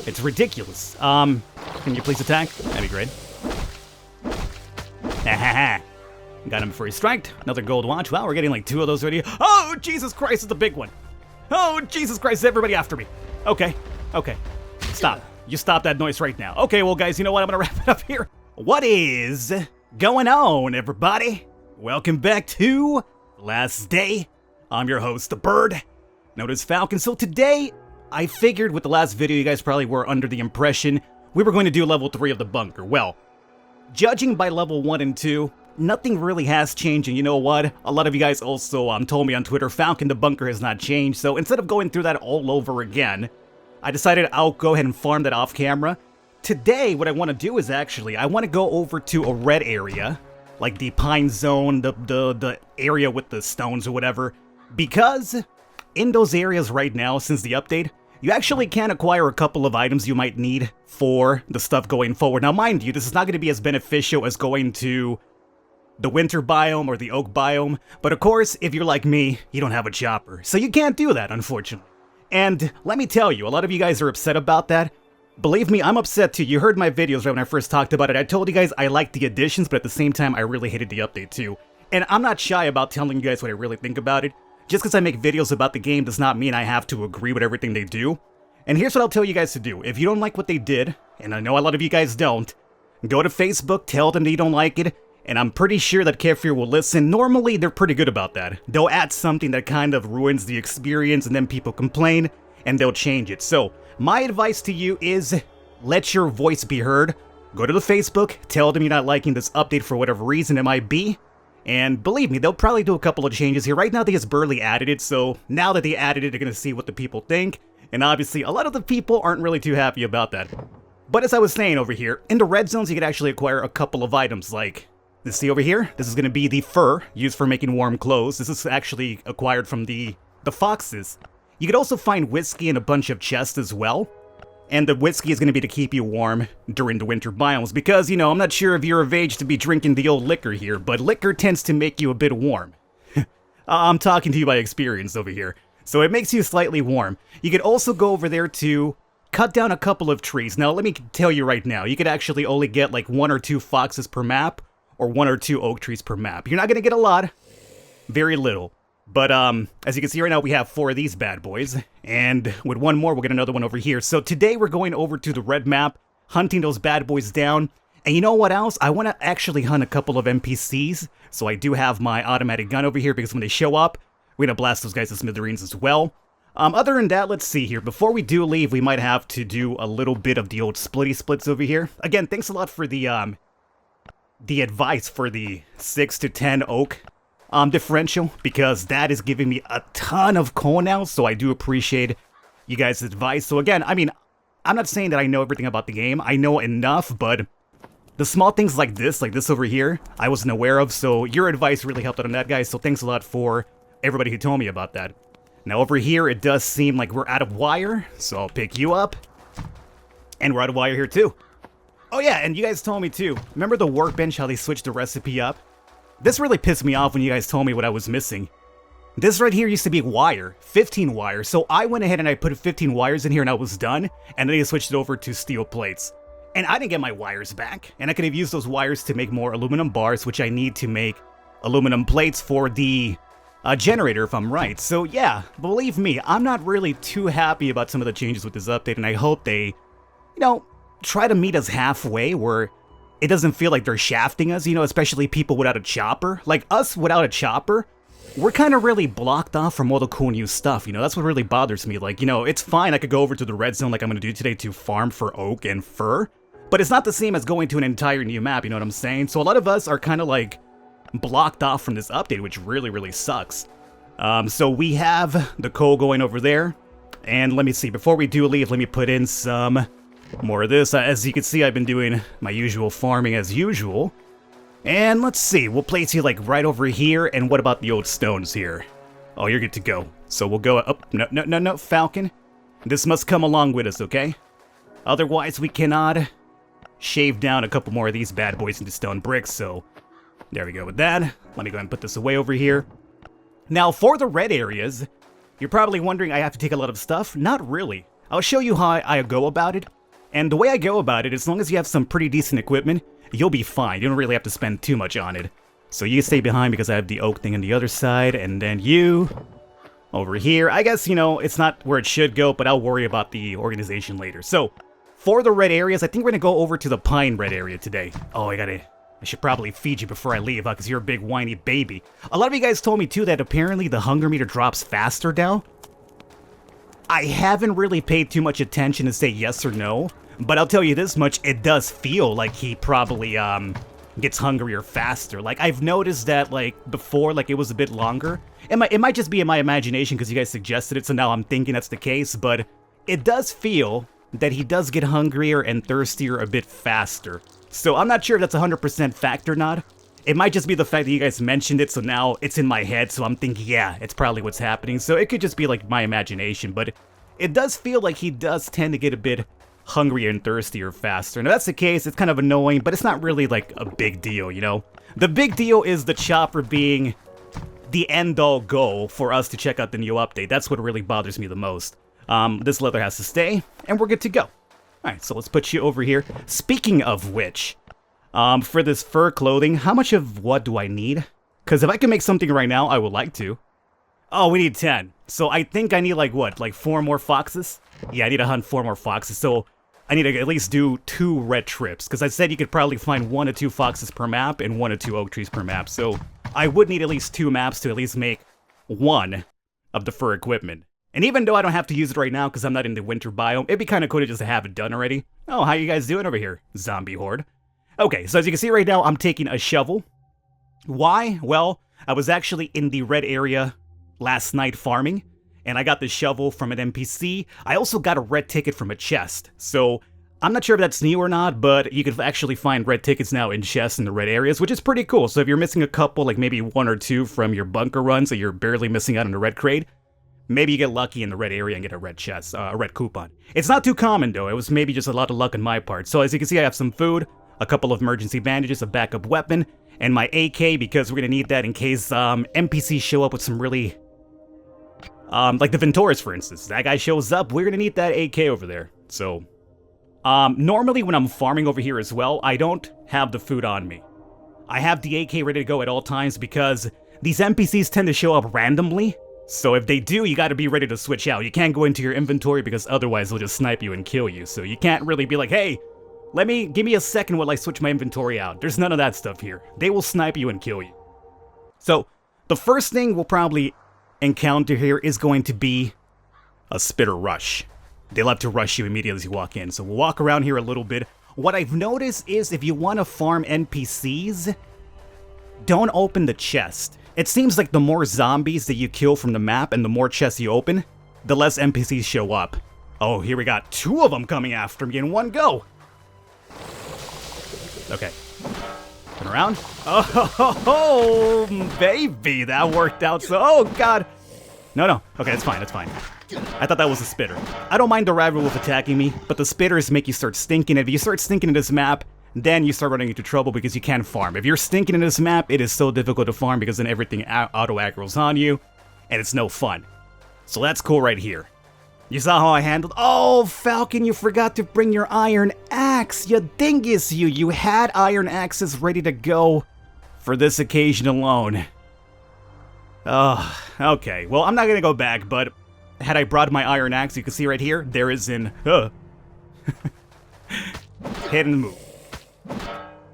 It's ridiculous. Can you please attack? That'd be great. Ha. Got him before he striked. Another gold watch. Wow, we're getting like 2 of those already. Oh, Jesus Christ, it's a big one. Oh, Jesus Christ, everybody after me. Okay. Stop. You stop that noise right now. Okay, well, guys, you know what? I'm gonna wrap it up here. What is going on, everybody? Welcome back to Last Day. I'm your host, the Bird, known as Falcon. So today, I figured with the last video, you guys probably were under the impression we were going to do level 3 of the bunker. Well, judging by level 1 and 2, nothing really has changed, and you know what? A lot of you guys also told me on Twitter, Falcon, the bunker has not changed, so instead of going through that all over again, I decided I'll go ahead and farm that off camera. Today, what I want to do is actually, I want to go over to a red area, like the pine zone, the area with the stones or whatever, because in those areas right now, since the update, you actually can acquire a couple of items you might need for the stuff going forward. Now, mind you, this is not going to be as beneficial as going to the winter biome or the oak biome, but of course, if you're like me, you don't have a chopper, so you can't do that, unfortunately. And let me tell you, a lot of you guys are upset about that. Believe me, I'm upset too. You heard my videos right when I first talked about it. I told you guys I liked the additions, but at the same time, I really hated the update too. And I'm not shy about telling you guys what I really think about it. Just because I make videos about the game does not mean I have to agree with everything they do. And here's what I'll tell you guys to do. If you don't like what they did, and I know a lot of you guys don't, go to Facebook, tell them that you don't like it, and I'm pretty sure that Kefir will listen. Normally, they're pretty good about that. They'll add something that kind of ruins the experience, and then people complain, and they'll change it. So, my advice to you is, let your voice be heard. Go to the Facebook, tell them you're not liking this update for whatever reason it might be, and believe me, they'll probably do a couple of changes here. Right now, they just barely added it, so now that they added it, they're gonna see what the people think, and obviously, a lot of the people aren't really too happy about that. But as I was saying over here, in the red zones, you can actually acquire a couple of items, like, see over here? This is going to be the fur used for making warm clothes. This is actually acquired from the FOXES. You could also find whiskey in a bunch of chests as well. And the whiskey is going to be to keep you warm during the winter biomes. Because, you know, I'm not sure if you're of age to be drinking the old liquor here, but liquor tends to make you a bit warm. I'm talking to you by experience over here. So it makes you slightly warm. You could also go over there to cut down a couple of trees. Now, let me tell you right now, you could actually only get like 1 or 2 foxes per map, or 1 or 2 oak trees per map. You're not gonna get a lot, very little. But as you can see right now, we have 4 of these bad boys, and with 1 more, we'll get another one over here. So today we're going over to the red map, hunting those bad boys down. And you know what else? I want to actually hunt a couple of NPCs, so I do have my automatic gun over here, because when they show up, we're gonna blast those guys to smithereens as well. Other than that, let's see here. Before we do leave, we might have to do a little bit of the old splitty splits over here. Again, thanks a lot for the advice for the 6 to 10 oak differential, because that is giving me a ton of coal now, so I do appreciate you guys' advice. So again, I mean, I'm not saying that I know everything about the game. I know enough, but the small things like this over here, I wasn't aware of, so your advice really helped out on that, guys, so thanks a lot for everybody who told me about that. Now over here, it does seem like we're out of wire, so I'll pick you up. And we're out of wire here too. Oh yeah, and you guys told me too. Remember the workbench, how they switched the recipe up? This really pissed me off when you guys told me what I was missing. This right here used to be wire, 15 wire, so I went ahead and I put 15 wires in here and I was done, and then they switched it over to steel plates. And I didn't get my wires back, and I could have used those wires to make more aluminum bars, which I need to make aluminum plates for the generator, if I'm right. So yeah, believe me, I'm not really too happy about some of the changes with this update, and I hope they, you know, try to meet us halfway where it doesn't feel like they're shafting us, you know, especially people without a chopper. Like us without a chopper, we're kind of really blocked off from all the cool new stuff, you know, that's what really bothers me. Like, you know, it's fine, I could go over to the red zone like I'm going to do today to farm for oak and fur, but it's not the same as going to an entire new map, you know what I'm saying? So a lot of us are kind of like blocked off from this update, which really, really sucks. So we have the coal going over there, and let me see, before we do leave, let me put in some more of this. As you can see, I've been doing my usual farming as usual. And let's see, we'll place you like right over here, and what about the old stones here? Oh, you're good to go. So we'll go up, no, Falcon. This must come along with us, okay? Otherwise, we cannot shave down a couple more of these bad boys into stone bricks, so there we go with that. Let me go ahead and put this away over here. Now, for the red areas, you're probably wondering I have to take a lot of stuff. Not really. I'll show you how I go about it. And the way I go about it, as long as you have some pretty decent equipment, you'll be fine. You don't really have to spend too much on it. So you stay behind because I have the oak thing on the other side, and then you over here. I guess, you know, it's not where it should go, but I'll worry about the organization later. So, for the red areas, I think we're gonna go over to the pine red area today. Oh, I should probably feed you before I leave, huh, because you're a big whiny baby. A lot of you guys told me, too, that apparently the hunger meter drops faster now. I haven't really paid too much attention to say yes or no, but I'll tell you this much, it does feel like he probably, gets hungrier faster. Like, I've noticed that, like, before, like, it was a bit longer. It might just be in my imagination because you guys suggested it, so now I'm thinking that's the case, but it does feel that he does get hungrier and thirstier a bit faster. So I'm not sure if that's 100% fact or not. It might just be the fact that you guys mentioned it, so now it's in my head, so I'm thinking, yeah, it's probably what's happening. So it could just be, like, my imagination, but it does feel like he does tend to get a bit hungrier and thirstier faster. Now, that's the case, it's kind of annoying, but it's not really, like, a big deal, you know? The big deal is the chopper being the end-all goal for us to check out the new update. That's what really bothers me the most. This leather has to stay, and we're good to go. Alright, so let's put you over here. Speaking of which, for this fur clothing, how much of what do I need? Because if I can make something right now, I would like to. Oh, we need 10. So I think I need, like, what? Like 4 more foxes? Yeah, I need to hunt 4 more foxes, so I need to at least do 2 red trips, because I said you could probably find 1 or 2 foxes per map and 1 or 2 oak trees per map, so I would need at least 2 maps to at least make 1 of the fur equipment. And even though I don't have to use it right now because I'm not in the winter biome, it'd be kind of cool to just have it done already. Oh, how you guys doing over here, zombie horde? Okay, so as you can see right now, I'm taking a shovel. Why? Well, I was actually in the red area last night farming, and I got the shovel from an NPC. I also got a red ticket from a chest, so I'm not sure if that's new or not, but you can actually find red tickets now in chests in the red areas, which is pretty cool. So if you're missing a couple, like maybe 1 or 2 from your bunker run, so you're barely missing out on the red crate, maybe you get lucky in the red area and get a red chest, a red coupon. It's not too common though, it was maybe just a lot of luck on my part. So as you can see, I have some food, a couple of emergency bandages, a backup weapon, and my AK, because we're gonna need that in case NPCs show up with some really like the Ventoris, for instance. That guy shows up, we're gonna need that AK over there. So, normally when I'm farming over here as well, I don't have the food on me. I have the AK ready to go at all times because these NPCs tend to show up randomly. So if they do, you gotta be ready to switch out. You can't go into your inventory because otherwise they'll just snipe you and kill you. So you can't really be like, hey, give me a second while I switch my inventory out. There's none of that stuff here. They will snipe you and kill you. So, the first thing we'll probably encounter here is going to be a spitter rush. They love to rush you immediately as you walk in, so we'll walk around here a little bit. What I've noticed is if you want to farm NPCs, don't open the chest. It seems like the more zombies that you kill from the map and the more chests you open, the less NPCs show up. Oh, here we got 2 of them coming after me in one go. Okay. Turn around. Oh, baby, that worked out so... Oh, God. No. Okay, it's fine, it's fine. I thought that was a spitter. I don't mind the rabbit wolf attacking me, but the spitters make you start stinking. If you start stinking in this map, then you start running into trouble because you can't farm. If you're stinking in this map, it is so difficult to farm because then everything auto-aggro's on you, and it's no fun. So that's cool right here. You saw how I handled... Oh, Falcon, you forgot to bring your iron axe. You dingus, you. You had iron axes ready to go for this occasion alone. Oh, okay. Well, I'm not going to go back, but had I brought my iron axe, you can see right here, there is an... hit and move.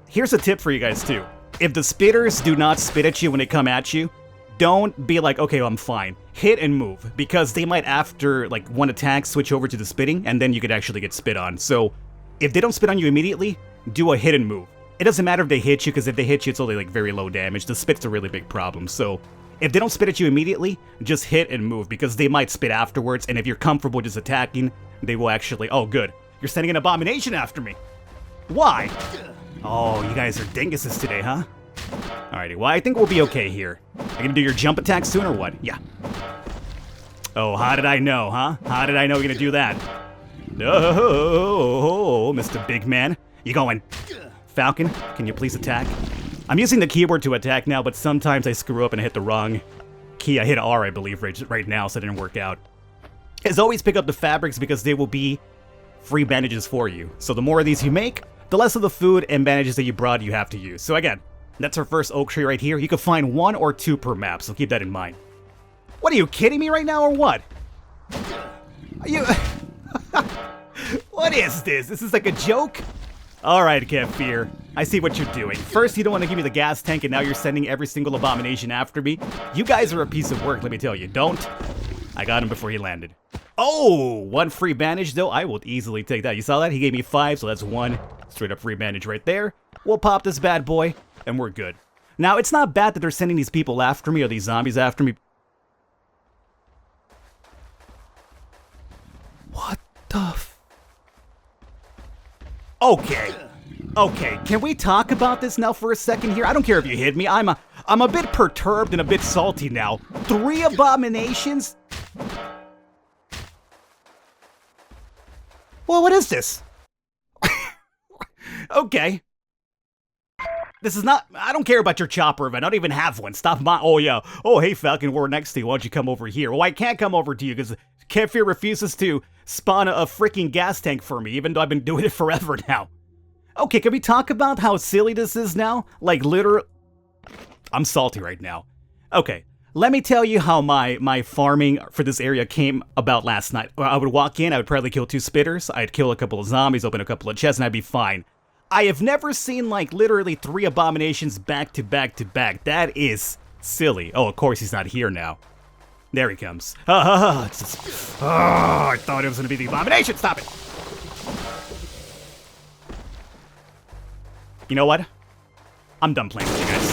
Here's a tip for you guys, too. If the spitters do not spit at you when they come at you, don't be like, okay, well, I'm fine. Hit and move, because they might, after like one attack, switch over to the spitting, and then you could actually get spit on. So, if they don't spit on you immediately, do a hit and move. It doesn't matter if they hit you, because if they hit you, it's only like very low damage. The spit's a really big problem. So, if they don't spit at you immediately, just hit and move, because they might spit afterwards, and if you're comfortable just attacking, they will actually... Oh, good. You're sending an abomination after me. Why? Oh, you guys are dinguses today, huh? Alrighty, well, I think we'll be okay here. Are you gonna do your jump attack soon or what? Yeah. Oh, how did I know, huh? How did I know you're gonna do that? No, Mr. Big Man. You going? Falcon, can you please attack? I'm using the keyboard to attack now, but sometimes I screw up and I hit the wrong key. I hit R, I believe, right now, so it didn't work out. is always pick up the fabrics because they will be free bandages for you. So the more of these you make, the less of the food and bandages that you brought you have to use. So again, that's our first oak tree right here. You can find 1 or 2 per map, so keep that in mind. What, are you kidding me right now or what? Are you... What is this? This is like a joke? Alright, Can't Fear. I see what you're doing. First, you don't want to give me the gas tank, and now you're sending every single abomination after me. You guys are a piece of work, let me tell you. Don't. I got him before he landed. Oh, 1 free bandage, though. I will easily take that. You saw that? He gave me 5, so that's 1 straight up free bandage right there. We'll pop this bad boy, and we're good. Now, it's not bad that they're sending these people after me, or these zombies after me. What the f... Okay, can we talk about this now for a second here? I don't care if you hit me. I'm a bit perturbed and a bit salty now. 3 abominations? Well, what is this? Okay. This is not... I don't care about your chopper event. I don't even have one. Stop my... Oh, yeah. Oh, hey, Falcon, we're next to you. Why don't you come over here? Well, I can't come over to you because Can't Fear refuses to spawn a freaking gas tank for me, even though I've been doing it forever now. Okay, can we talk about how silly this is now? Like, literally... I'm salty right now. Okay, let me tell you how my farming for this area came about last night. I would walk in, I would probably kill 2 spitters, I'd kill a couple of zombies, open a couple of chests, and I'd be fine. I have never seen, like, literally 3 abominations back to back to back. That is silly. Oh, of course he's not here now. There he comes. I thought it was gonna be the abomination. Stop it. You know what? I'm done playing with you guys.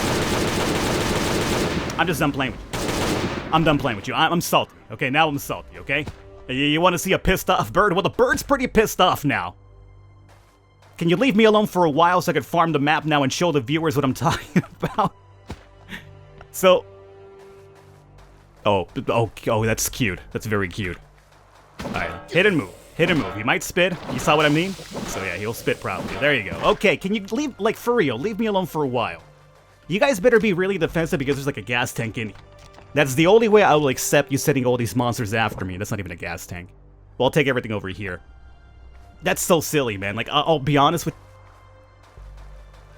I'm just done playing with you. I'm done playing with you. I'm salty. Okay, now I'm salty, okay? You want to see a pissed off bird? Well, the bird's pretty pissed off now. Can you leave me alone for a while so I can farm the map now and show the viewers what I'm talking about? So... Oh, that's cute. That's very cute. Alright, hit and move. Hit and move. He might spit. You saw what I mean? So yeah, he'll spit probably. There you go. Okay, can you leave, like, for real, leave me alone for a while. You guys better be really defensive because there's like a gas tank in here. That's the only way I will accept you sending all these monsters after me. That's not even a gas tank. Well, I'll take everything over here. That's so silly, man. Like, I'll be honest with...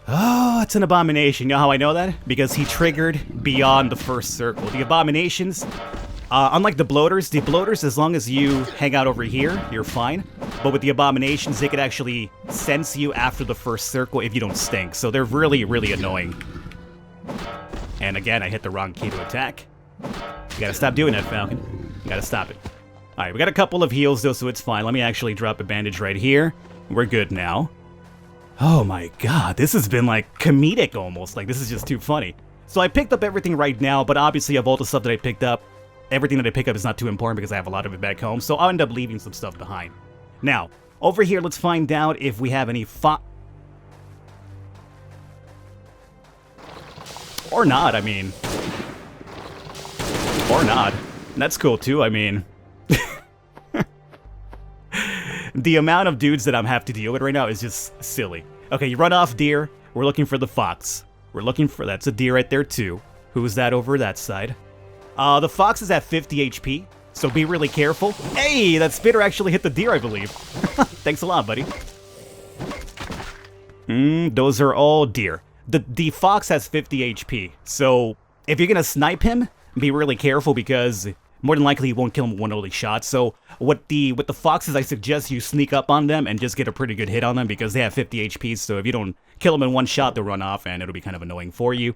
Oh, it's an abomination. You know how I know that? Because he triggered beyond the first circle. The abominations, unlike the bloaters, as long as you hang out over here, you're fine. But with the abominations, they could actually sense you after the first circle if you don't stink. So they're really, really annoying. And again, I hit the wrong key to attack. You gotta stop doing that, Falcon. You gotta stop it. Alright, we got a couple of heals though, so it's fine. Let me actually drop a bandage right here. We're good now. Oh my god, this has been like comedic almost. Like, this is just too funny. So I picked up everything right now, but obviously of all the stuff that I picked up, everything that I pick up is not too important because I have a lot of it back home, so I'll end up leaving some stuff behind. Now, over here, let's find out if we have any or not, I mean. Or not. That's cool too, I mean. The amount of dudes that I'm have to deal with right now is just silly. Okay, you run off deer. We're looking for the fox. We're looking for... That's a deer right there too. Who's that over that side? The fox is at 50 HP, so be really careful. Hey, that spitter actually hit the deer, I believe. Thanks a lot, buddy. Those are all deer. The fox has 50 HP, so if you're gonna snipe him, be really careful because more than likely you won't kill him with one only shot. So with the foxes, I suggest you sneak up on them and just get a pretty good hit on them because they have 50 HP, so if you don't kill them in one shot, they'll run off and it'll be kind of annoying for you.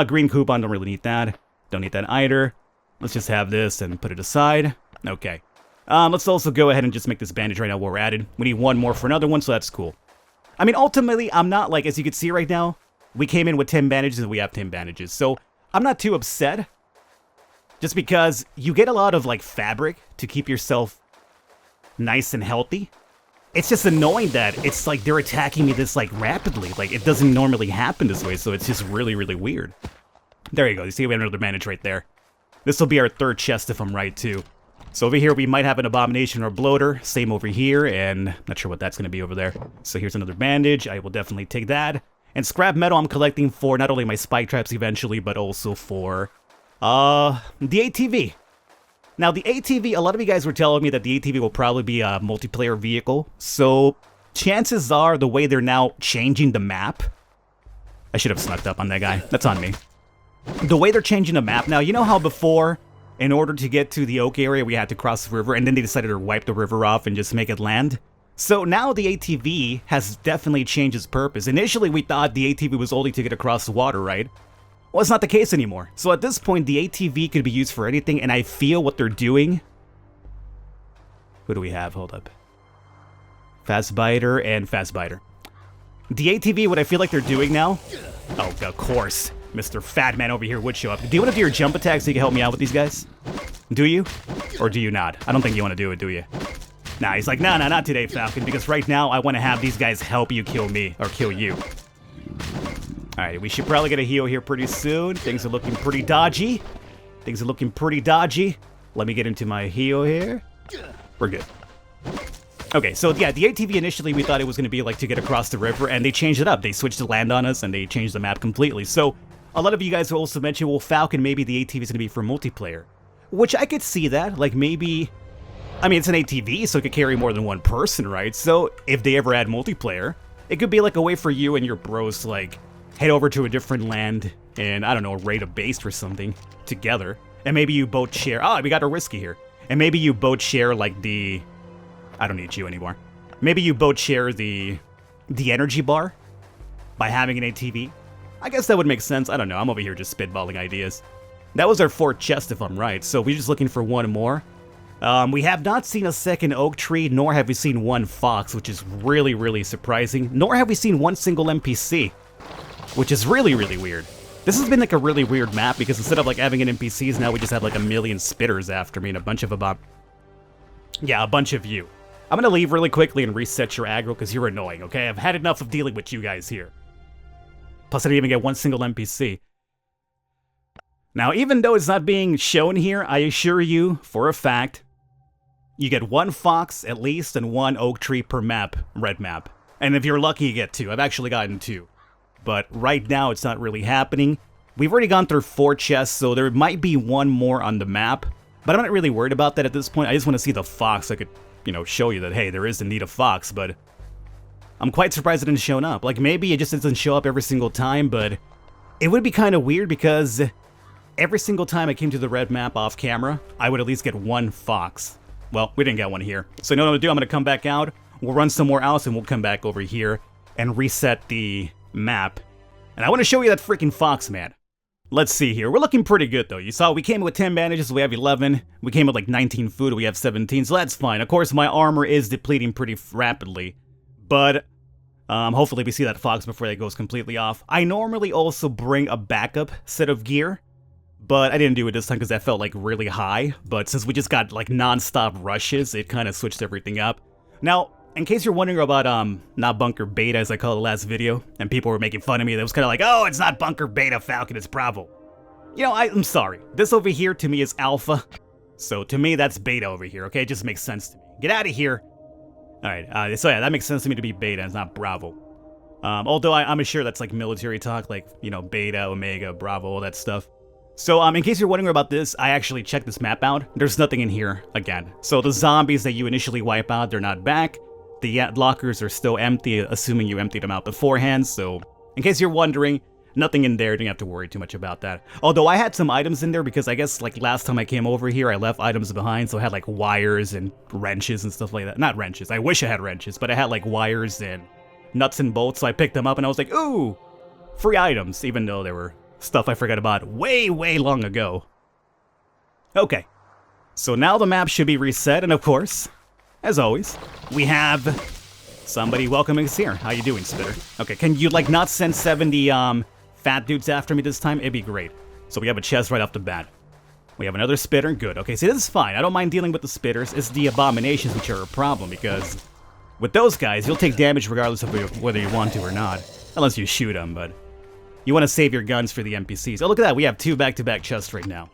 Green coupon, don't really need that. Don't need that either. Let's just have this and put it aside. Okay. Let's also go ahead and just make this bandage right now while we're at it. We need 1 more for another one, so that's cool. I mean, ultimately, I'm not, like, as you can see right now, we came in with 10 bandages and we have 10 bandages, so I'm not too upset. Just because you get a lot of, like, fabric to keep yourself nice and healthy. It's just annoying that it's like they're attacking me this, like, rapidly. Like, it doesn't normally happen this way, so it's just really, really weird. There you go. You see we have another bandage right there. This will be our 3rd chest if I'm right, too. So over here, we might have an abomination or bloater. Same over here, and not sure what that's going to be over there. So here's another bandage. I will definitely take that. And scrap metal I'm collecting for not only my spike traps eventually, but also for... the ATV. Now, the ATV, a lot of you guys were telling me that the ATV will probably be a multiplayer vehicle, so chances are the way they're now changing the map... I should have snuck up on that guy. That's on me. The way they're changing the map now, you know how before, in order to get to the Oak area, we had to cross the river, and then they decided to wipe the river off and just make it land? So now the ATV has definitely changed its purpose. Initially, we thought the ATV was only to get across the water, right? Well, it's not the case anymore. So at this point, the ATV could be used for anything, and I feel what they're doing... Who do we have? Hold up. Fast Biter and Fast Biter. The ATV, what I feel like they're doing now... Oh, of course. Mr. Fat Man over here would show up. Do you want to do your jump attack so you can help me out with these guys? Do you? Or do you not? I don't think you want to do it, do you? Nah, he's like, nah, not today, Falcon, because right now I want to have these guys help you kill me, or kill you. Alright, we should probably get a heal here pretty soon. Things are looking pretty dodgy. Let me get into my heal here. We're good. Okay, so yeah, the ATV initially we thought it was going to be like to get across the river, and they changed it up. They switched to land on us, and they changed the map completely. So a lot of you guys also mentioned, well, Falcon, maybe the ATV is going to be for multiplayer. Which I could see that, like maybe... I mean, it's an ATV, so it could carry more than one person, right? So if they ever add multiplayer, it could be like a way for you and your bros to like head over to a different land and, I don't know, raid a base or something together. And maybe you both share... Oh, we got a whiskey here. And maybe you both share like the... I don't need you anymore. Maybe you both share the energy bar by having an ATV. I guess that would make sense. I don't know. I'm over here just spitballing ideas. That was our 4th chest, if I'm right. So we're just looking for one more. We have not seen a second oak tree, nor have we seen one fox, which is really, really surprising. Nor have we seen one single NPC, which is really, really weird. This has been like a really weird map because instead of like having an NPCs, now we just have like a million spitters after me and a bunch of yeah, a bunch of you. I'm gonna leave really quickly and reset your aggro because you're annoying, okay? I've had enough of dealing with you guys here. Plus I didn't even get one single NPC. Now, even though it's not being shown here, I assure you, for a fact, you get one fox at least and one oak tree per map, red map. And if you're lucky, you get 2. I've actually gotten 2. But right now, it's not really happening. We've already gone through 4 chests, so there might be one more on the map. But I'm not really worried about that at this point. I just want to see the fox. I could, you know, show you that, hey, there is indeed a fox, but I'm quite surprised it didn't show up. Like, maybe it just doesn't show up every single time, but it would be kind of weird because every single time I came to the red map off camera, I would at least get one fox. Well, we didn't get one here. So you know what I'm going to do? I'm going to come back out, we'll run some more outs, and we'll come back over here and reset the map. And I want to show you that freaking fox, man. Let's see here. We're looking pretty good, though. You saw we came with 10 bandages, we have 11. We came with like 19 food, we have 17, so that's fine. Of course, my armor is depleting pretty rapidly. But hopefully we see that fox before that goes completely off. I normally also bring a backup set of gear, but I didn't do it this time because that felt like really high. But since we just got like non-stop rushes, it kind of switched everything up. Now, in case you're wondering about not bunker beta as I call the last video, and people were making fun of me, that was kind of like, oh, it's not bunker beta, Falcon, it's Bravo. You know, I'm sorry. This over here to me is alpha. So to me, that's beta over here, okay? It just makes sense to me. Get out of here. Alright, so yeah, that makes sense to me to be beta, it's not Bravo. Although I'm sure that's like military talk, like, you know, beta, omega, Bravo, all that stuff. So, in case you're wondering about this, I actually checked this map out. There's nothing in here again. So the zombies that you initially wipe out, they're not back. The lockers are still empty, assuming you emptied them out beforehand. So, in case you're wondering, nothing in there. Don't have to worry too much about that. Although I had some items in there because I guess like last time I came over here, I left items behind. So I had like wires and wrenches and stuff like that. Not wrenches. I wish I had wrenches, but I had like wires and nuts and bolts. So I picked them up and I was like, ooh, free items, even though they were stuff I forgot about way, way long ago. Okay, so now the map should be reset, and of course, as always, we have somebody welcoming us here. How you doing, Spitter? Okay, can you like not send 70 fat dudes after me this time? It'd be great. So we have a chest right off the bat. We have another Spitter, good. Okay, see, this is fine. I don't mind dealing with the Spitters. It's the Abominations which are a problem, because with those guys, you'll take damage regardless of whether you want to or not. Unless you shoot them, but you want to save your guns for the NPCs. Oh, look at that. We have 2 back-to-back chests right now.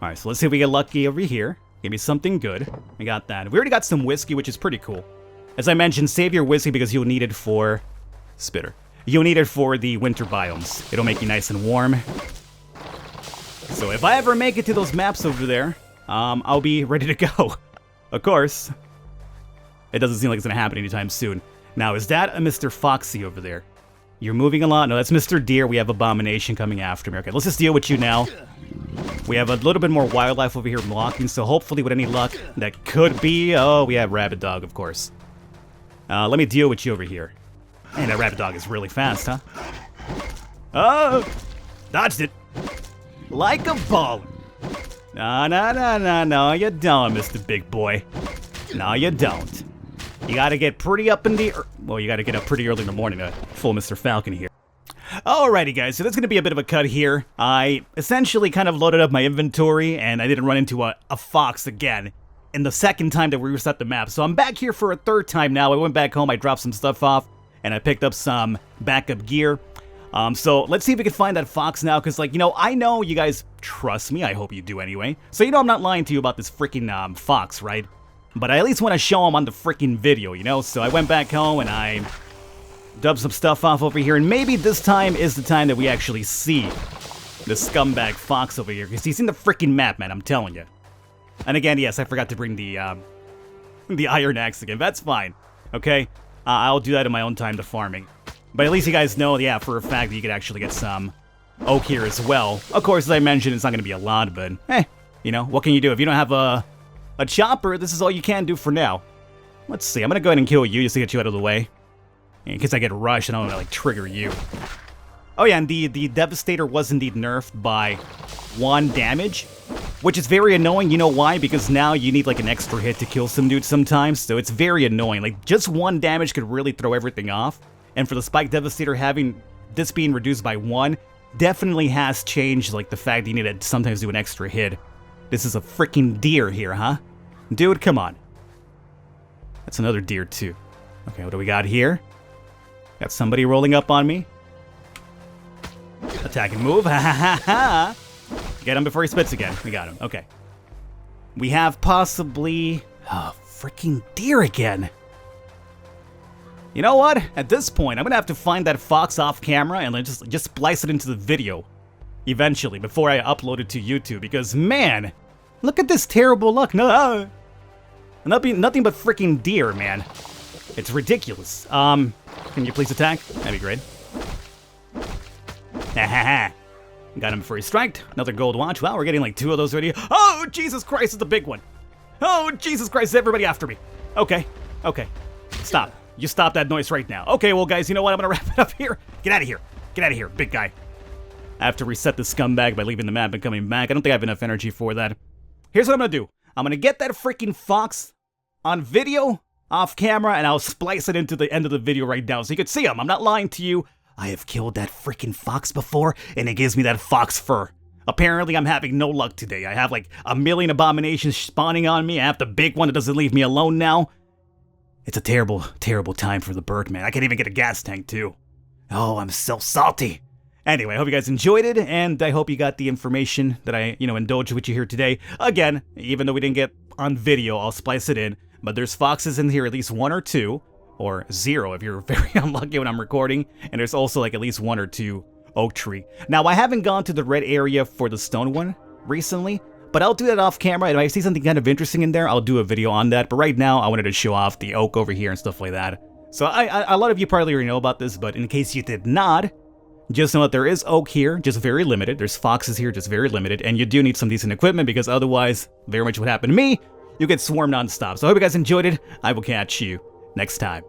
Alright, so let's see if we get lucky over here. Give me something good. We got that. We already got some whiskey, which is pretty cool. As I mentioned, save your whiskey because you'll need it for... Spitter. You'll need it for the winter biomes. It'll make you nice and warm. So if I ever make it to those maps over there, I'll be ready to go. Of course. It doesn't seem like it's gonna happen anytime soon. Now, is that a Mr. Foxy over there? You're moving a lot. No, that's Mr. Deer. We have Abomination coming after me. Okay, let's just deal with you now. We have a little bit more wildlife over here blocking, so hopefully with any luck, that could be... Oh, we have Rabbit Dog, of course. Let me deal with you over here. Man, that Rabbit Dog is really fast, huh? Oh! Dodged it! Like a baller! No, you don't, Mr. Big Boy. No, you don't. You gotta get pretty up in the... Well, you gotta get up pretty early in the morning to fool Mr. Falcon here. Alrighty, guys, so there's gonna be a bit of a cut here. I essentially kind of loaded up my inventory, and I didn't run into a fox again in the second time that we reset the map. So I'm back here for a third time now. I went back home, I dropped some stuff off, and I picked up some backup gear. So let's see if we can find that fox now, because, like, you know, I know you guys trust me. I hope you do anyway. So, you know, I'm not lying to you about this freaking fox, right? But I at least want to show him on the freaking video, you know? So I went back home and I dubbed some stuff off over here, and maybe this time is the time that we actually see the scumbag fox over here, because he's in the freaking map, man, I'm telling you. And again, yes, I forgot to bring the iron axe again. That's fine, okay? I'll do that in my own time to farming. But at least you guys know, yeah, for a fact that you could actually get some oak here as well. Of course, as I mentioned, it's not going to be a lot, but, you know, what can you do? If you don't have a chopper, this is all you can do for now. Let's see, I'm going to go ahead and kill you just to get you out of the way. In case I get rushed, I don't want to, like, trigger you. Oh yeah, and the Devastator was indeed nerfed by 1 damage, which is very annoying. You know why? Because now you need, like, an extra hit to kill some dudes sometimes, so it's very annoying. Like, just 1 damage could really throw everything off. And for the Spike Devastator, having this being reduced by 1 definitely has changed, like, the fact that you need to sometimes do an extra hit. This is a freaking deer here, huh? Dude, come on. That's another deer, too. Okay, what do we got here? Got somebody rolling up on me. Attack and move. Ha ha ha ha. Get him before he spits again. We got him. Okay. We have possibly... Oh, freaking deer again. You know what? At this point, I'm gonna have to find that fox off camera and then just splice it into the video eventually before I upload it to YouTube, because man, look at this terrible luck. No, nothing but freaking deer, man. It's ridiculous. Can you please attack? That'd be great. Ha. Got him before he striked. Another gold watch. Wow, we're getting like 2 of those already. Oh, Jesus Christ, it's the big one. Oh, Jesus Christ, everybody after me. Okay. Stop. You stop that noise right now. Okay, well, guys, you know what? I'm gonna wrap it up here. Get out of here. Get out of here, big guy. I have to reset the scumbag by leaving the map and coming back. I don't think I have enough energy for that. Here's what I'm gonna do. I'm gonna get that freaking fox on video, off camera, and I'll splice it into the end of the video right now so you can see him. I'm not lying to you. I have killed that freaking fox before, and it gives me that fox fur. Apparently, I'm having no luck today. I have like a million abominations spawning on me. I have the big one that doesn't leave me alone now. It's a terrible, terrible time for the bird, man. I can't even get a gas tank, too. Oh, I'm so salty. Anyway, I hope you guys enjoyed it, and I hope you got the information that I, indulged with you here today. Again, even though we didn't get on video, I'll splice it in. But there's foxes in here, at least 1 or 2, or 0 if you're very unlucky when I'm recording. And there's also like at least 1 or 2 oak tree. Now, I haven't gone to the red area for the stone one recently, but I'll do that off camera. If I see something kind of interesting in there, I'll do a video on that. But right now, I wanted to show off the oak over here and stuff like that. So a lot of you probably already know about this, but in case you did not, just know that there is oak here, just very limited. There's foxes here, just very limited. And you do need some decent equipment, because otherwise, very much what happened to me, you get swarmed non-stop. So I hope you guys enjoyed it. I will catch you next time.